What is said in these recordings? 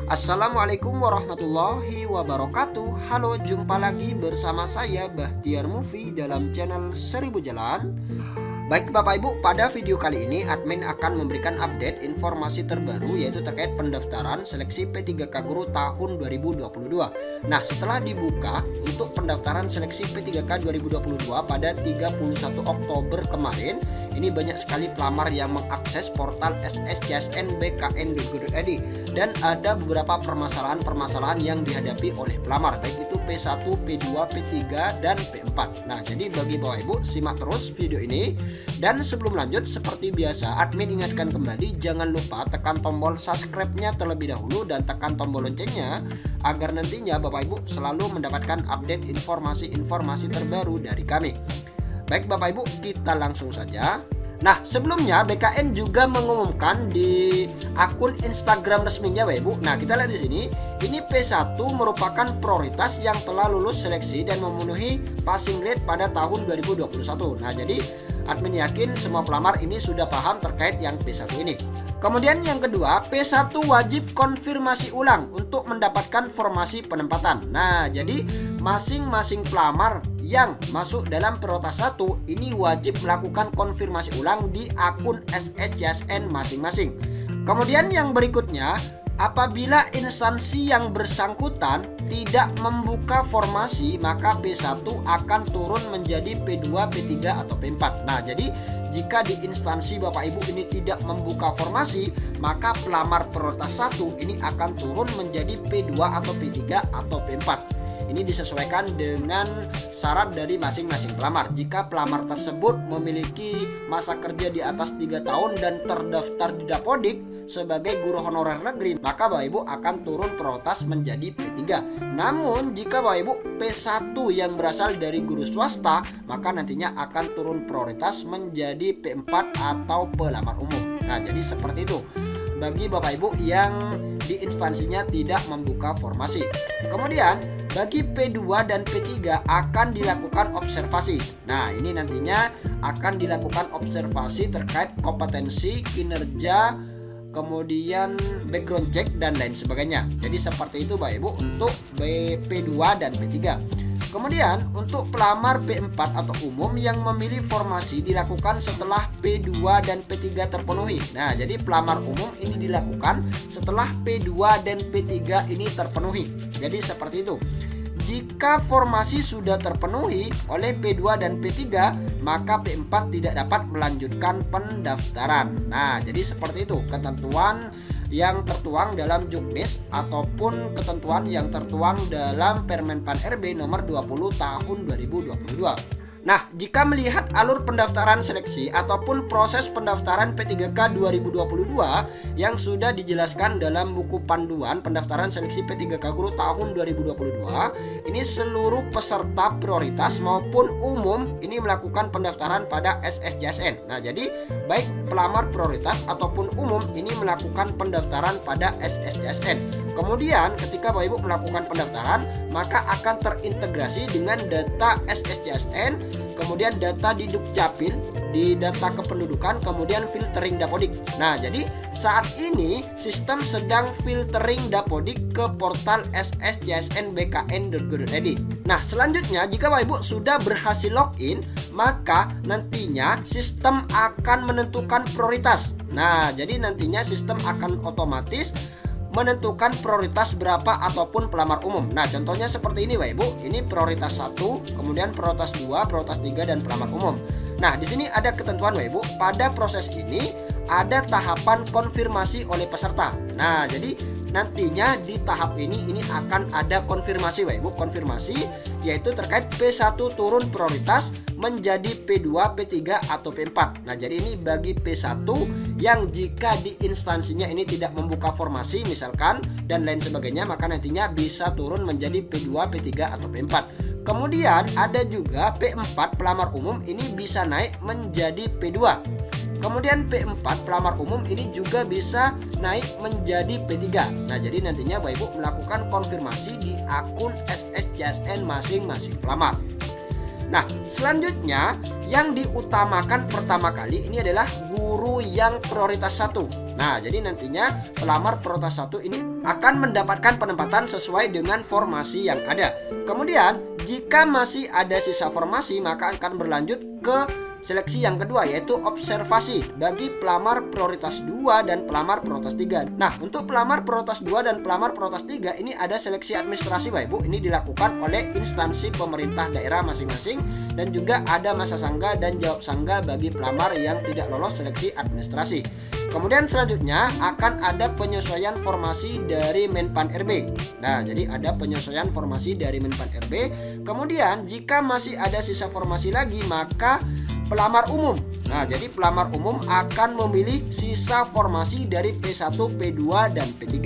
Assalamualaikum warahmatullahi wabarakatuh. Halo, jumpa lagi bersama saya Bahtiar Movie dalam channel 1000 Jalan. Baik Bapak Ibu, pada video kali ini admin akan memberikan update informasi terbaru yaitu terkait pendaftaran seleksi P3K Guru tahun 2022. Nah, setelah dibuka untuk pendaftaran seleksi P3K 2022 pada 31 Oktober kemarin, ini banyak sekali pelamar yang mengakses portal sscsnbkn.go.id dan ada beberapa permasalahan-permasalahan yang dihadapi oleh pelamar, baik itu P1, P2, P3, dan P4. Nah, jadi bagi Bapak Ibu, simak terus video ini. Dan sebelum lanjut, seperti biasa admin ingatkan kembali, jangan lupa tekan tombol subscribe-nya terlebih dahulu dan tekan tombol loncengnya agar nantinya Bapak Ibu selalu mendapatkan update informasi-informasi terbaru dari kami. Baik Bapak Ibu, kita langsung saja. Nah, sebelumnya BKN juga mengumumkan di akun Instagram resminya Bapak Ibu. Nah, kita lihat di sini. Ini P1 merupakan prioritas yang telah lulus seleksi dan memenuhi passing grade pada tahun 2021. Nah, jadi admin yakin semua pelamar ini sudah paham terkait yang P1 ini. Kemudian yang kedua, P1 wajib konfirmasi ulang untuk mendapatkan formasi penempatan. Nah, jadi masing-masing pelamar yang masuk dalam prioritas 1 ini wajib melakukan konfirmasi ulang di akun SSCSN masing-masing. Kemudian yang berikutnya, apabila instansi yang bersangkutan tidak membuka formasi, maka P1 akan turun menjadi P2, P3 atau P4. Nah, jadi jika di instansi Bapak Ibu ini tidak membuka formasi, maka pelamar prioritas 1 ini akan turun menjadi P2 atau P3 atau P4. Ini disesuaikan dengan syarat dari masing-masing pelamar. Jika pelamar tersebut memiliki masa kerja di atas 3 tahun dan terdaftar di Dapodik sebagai guru honorer negeri, maka Bapak Ibu akan turun prioritas menjadi P3. Namun jika Bapak Ibu P1 yang berasal dari guru swasta, maka nantinya akan turun prioritas menjadi P4 atau pelamar umum. Nah, jadi seperti itu bagi Bapak Ibu yang di instansinya tidak membuka formasi. Kemudian bagi P2 dan P3 akan dilakukan observasi. Nah, ini nantinya akan dilakukan observasi terkait kompetensi, kinerja, kemudian background check dan lain sebagainya. Jadi seperti itu Bapak Ibu untuk P2 dan P3. Kemudian untuk pelamar P4 atau umum yang memilih formasi dilakukan setelah P2 dan P3 terpenuhi. Nah, jadi pelamar umum ini dilakukan setelah P2 dan P3 ini terpenuhi. Jadi seperti itu. Jika formasi sudah terpenuhi oleh P2 dan P3, maka P4 tidak dapat melanjutkan pendaftaran. Nah, jadi seperti itu ketentuan yang tertuang dalam Juknis ataupun ketentuan yang tertuang dalam Permen Pan RB nomor 20 tahun 2022. Nah, jika melihat alur pendaftaran seleksi ataupun proses pendaftaran P3K 2022 yang sudah dijelaskan dalam buku panduan pendaftaran seleksi P3K Guru tahun 2022, ini seluruh peserta prioritas maupun umum ini melakukan pendaftaran pada SSCSN. Nah, jadi baik pelamar prioritas ataupun umum ini melakukan pendaftaran pada SSCSN. Kemudian ketika Bapak Ibu melakukan pendaftaran, maka akan terintegrasi dengan data SSCSN, kemudian data di Dukcapil, di data kependudukan, kemudian filtering Dapodik. Nah, jadi saat ini sistem sedang filtering Dapodik ke portal sscsnbkn.go.id. Nah, selanjutnya jika Bapak Ibu sudah berhasil login, maka nantinya sistem akan menentukan prioritas. Nah, jadi nantinya sistem akan otomatis menentukan prioritas berapa ataupun pelamar umum. Nah, contohnya seperti ini Bapak Ibu. Ini prioritas 1, kemudian prioritas 2, prioritas 3 dan pelamar umum. Nah, di sini ada ketentuan Bapak Ibu. Pada proses ini ada tahapan konfirmasi oleh peserta. Nah, jadi nantinya di tahap ini akan ada konfirmasi Bapak Ibu. Konfirmasi yaitu terkait P1 turun prioritas menjadi P2, P3 atau P4. Nah, jadi ini bagi P1 yang jika di instansinya ini tidak membuka formasi misalkan dan lain sebagainya, maka nantinya bisa turun menjadi P2, P3 atau P4. Kemudian ada juga P4 pelamar umum ini bisa naik menjadi P2. Kemudian P4 pelamar umum ini juga bisa naik menjadi P3. Nah, jadi nantinya Bapak Ibu melakukan konfirmasi di akun SSCSN masing-masing pelamar. Nah, selanjutnya yang diutamakan pertama kali ini adalah guru yang prioritas 1. Nah, jadi nantinya pelamar prioritas 1 ini akan mendapatkan penempatan sesuai dengan formasi yang ada. Kemudian, jika masih ada sisa formasi, maka akan berlanjut ke seleksi yang kedua, yaitu observasi bagi pelamar prioritas 2 dan pelamar prioritas 3. Nah, untuk pelamar prioritas 2 dan pelamar prioritas 3 ini ada seleksi administrasi Bapak Ibu. Ini dilakukan oleh instansi pemerintah daerah masing-masing, dan juga ada masa sangga dan jawab sangga bagi pelamar yang tidak lolos seleksi administrasi. Kemudian selanjutnya akan ada penyesuaian formasi dari Menpan RB. Nah, jadi ada penyesuaian formasi dari Menpan RB. Kemudian jika masih ada sisa formasi lagi, maka pelamar umum. Nah, jadi pelamar umum akan memilih sisa formasi dari P1, P2, dan P3.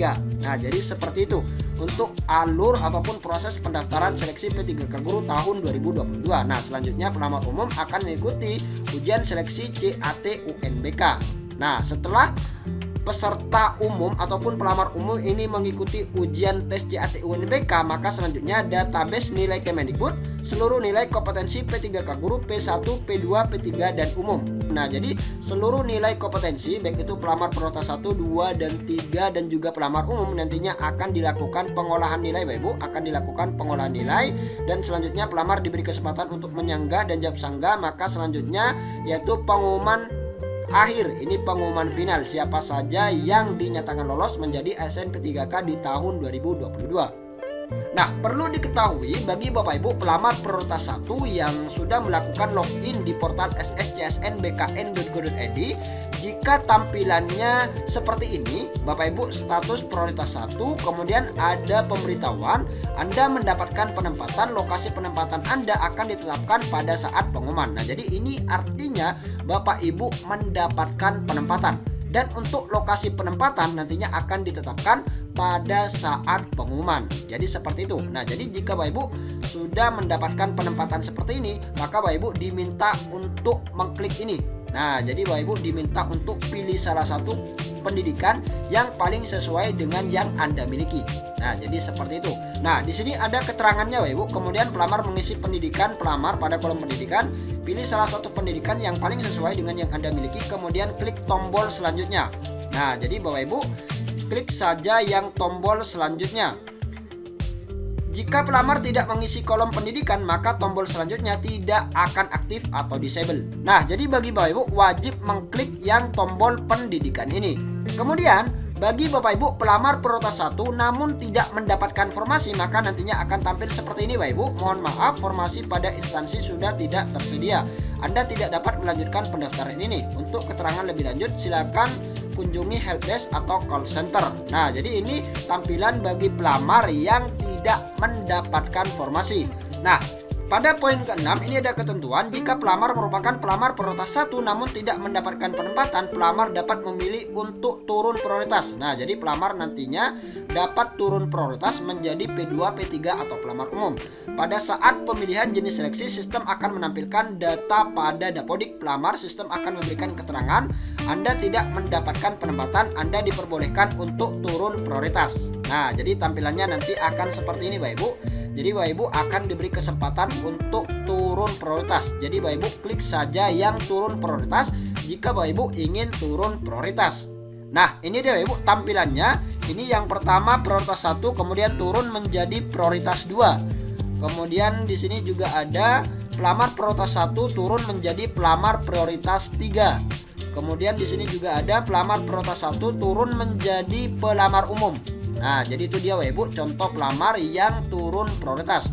Nah, jadi seperti itu untuk alur ataupun proses pendaftaran seleksi P3K Guru tahun 2022. Nah, selanjutnya pelamar umum akan mengikuti ujian seleksi CAT UNBK. Nah, setelah peserta umum ataupun pelamar umum ini mengikuti ujian tes CAT UNBK, maka selanjutnya database nilai Kemendikbud seluruh nilai kompetensi P3K Guru P1, P2, P3, dan umum. Nah, jadi seluruh nilai kompetensi baik itu pelamar prioritas 1, 2, dan 3 dan juga pelamar umum nantinya akan dilakukan pengolahan nilai Bapak Ibu, akan dilakukan pengolahan nilai, dan selanjutnya pelamar diberi kesempatan untuk menyanggah dan jawab sanggah. Maka selanjutnya yaitu pengumuman akhir, ini pengumuman final siapa saja yang dinyatakan lolos menjadi ASN P3K di tahun 2022. Nah, perlu diketahui bagi Bapak Ibu pelamar prioritas 1 yang sudah melakukan login di portal sscsnbkn.go.id, jika tampilannya seperti ini, Bapak Ibu status prioritas 1, kemudian ada pemberitahuan Anda mendapatkan penempatan, lokasi penempatan Anda akan ditetapkan pada saat pengumuman. Nah, jadi ini artinya Bapak Ibu mendapatkan penempatan, dan untuk lokasi penempatan nantinya akan ditetapkan pada saat pengumuman. Jadi seperti itu. Nah, jadi jika Bapak Ibu sudah mendapatkan penempatan seperti ini, maka Bapak Ibu diminta untuk mengklik ini. Nah, jadi Bapak Ibu diminta untuk pilih salah satu pendidikan yang paling sesuai dengan yang Anda miliki. Nah, jadi seperti itu. Nah, di sini ada keterangannya Bapak Ibu. Kemudian pelamar mengisi pendidikan pelamar pada kolom pendidikan, pilih salah satu pendidikan yang paling sesuai dengan yang Anda miliki, kemudian klik tombol selanjutnya. Nah, jadi Bapak Ibu klik saja yang tombol selanjutnya. Jika pelamar tidak mengisi kolom pendidikan, maka tombol selanjutnya tidak akan aktif atau disable. Nah, jadi bagi Bapak Ibu wajib mengklik yang tombol pendidikan ini. Kemudian bagi Bapak Ibu pelamar prioritas 1 namun tidak mendapatkan formasi, maka nantinya akan tampil seperti ini Bapak Ibu. Mohon maaf, formasi pada instansi sudah tidak tersedia. Anda tidak dapat melanjutkan pendaftaran ini. Untuk keterangan lebih lanjut silakan kunjungi helpdesk atau call center. Nah, jadi ini tampilan bagi pelamar yang tidak mendapatkan formasi. Nah, pada poin ke-6 ini ada ketentuan jika pelamar merupakan pelamar prioritas 1 namun tidak mendapatkan penempatan, pelamar dapat memilih untuk turun prioritas. Nah, jadi pelamar nantinya dapat turun prioritas menjadi P2, P3 atau pelamar umum. Pada saat pemilihan jenis seleksi, sistem akan menampilkan data pada Dapodik. Pelamar sistem akan memberikan keterangan Anda tidak mendapatkan penempatan, Anda diperbolehkan untuk turun prioritas. Nah, jadi tampilannya nanti akan seperti ini Bapak Ibu. Jadi Bapak Ibu akan diberi kesempatan untuk turun prioritas. Jadi Bapak Ibu klik saja yang turun prioritas jika Bapak Ibu ingin turun prioritas. Nah, ini dia Bapak Ibu tampilannya. Ini yang pertama prioritas 1, kemudian turun menjadi prioritas 2. Kemudian di sini juga ada pelamar prioritas 1 turun menjadi pelamar prioritas 3. Kemudian di sini juga ada pelamar prioritas 1 turun menjadi pelamar umum. Nah, jadi itu dia Bapak Ibu contoh pelamar yang turun prioritas.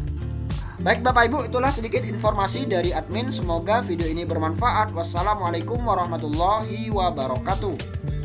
Baik Bapak Ibu, itulah sedikit informasi dari admin. Semoga video ini bermanfaat. Wassalamualaikum warahmatullahi wabarakatuh.